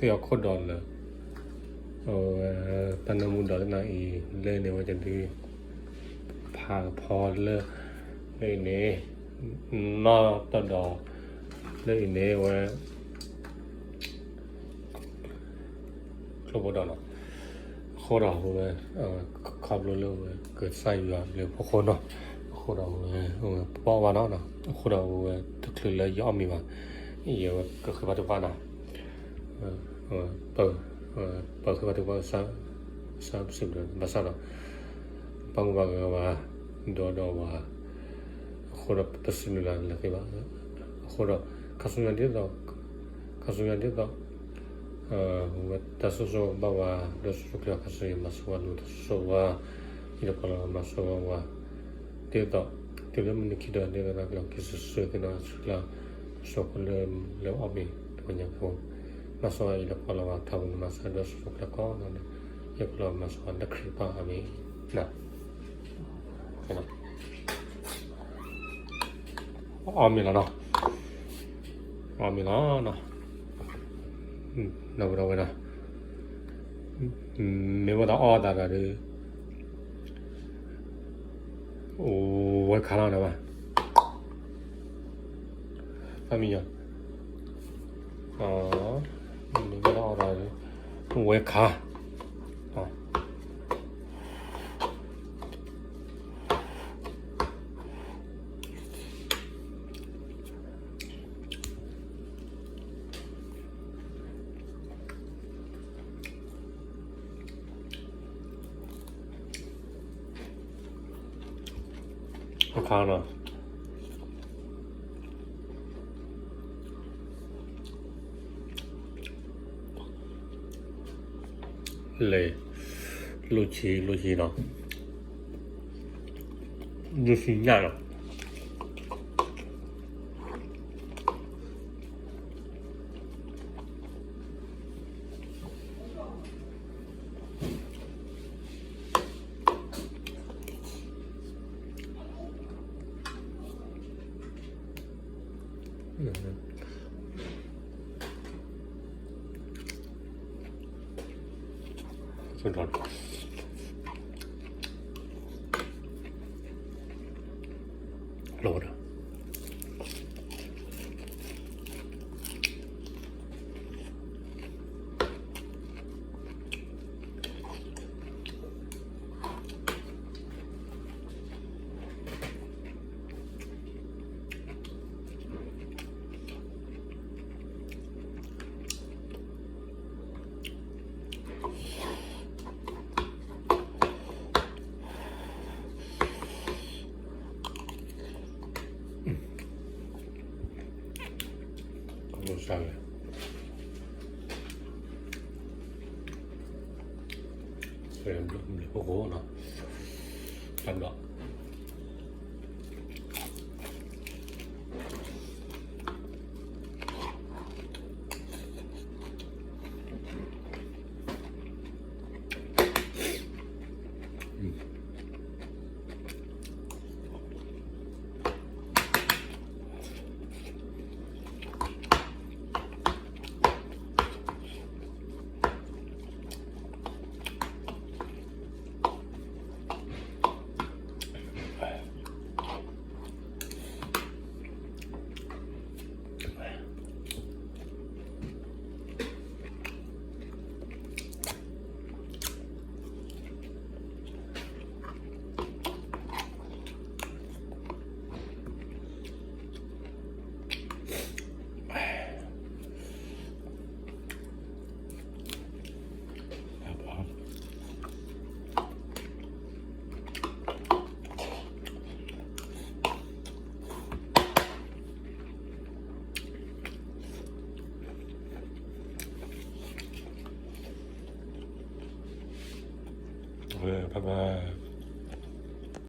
要靠到了，但那木到那一来呢，我就得爬跑了，来呢，那到来呢我做不到了，好到我ขับรถเลยเกิดไส้อยู่เลยพวกคนเนาะโคตรป้อว่าเนาะโคตรตะคลือเลยย่อมมีว่าอีก็คือว่าตัวว่านะเปิดคือว่าตัวว่า30เดือนมาซะเนาะปังว่าว่าดอว่าโคตรปัสนุลันเลยว่าโคตรคาสุยันเดียวว่าแต่สุดๆบอกว่าเรื่องสุขภาพสิ่งมาสวรรค์สุขว่าอีกแล้วก็มาสวรรค์ว่าเดี๋ยวมันคิดว่าเดี๋ยวเราคิดสุดๆนะสุดแล้วสุขแล้วออกมีตัวอย่างผมมาสวรรค์อีกแล้วก็เราทำมาสวรรค์สุขแล้วก็นั่นอีกแล้วก็มาสวรรค์นักขีปนามีนะเห็นไหมออกมีแล้วเนาะออกมีแล้วเนาะ나보다 왜나 내보다 다가를 왜 가라나 봐 아미야 내보다 다가를 왜 가 가나 네 루치 너 루시냐나 좋다 로라 너무 싸네 그래 보고 나 간다 네,拜拜。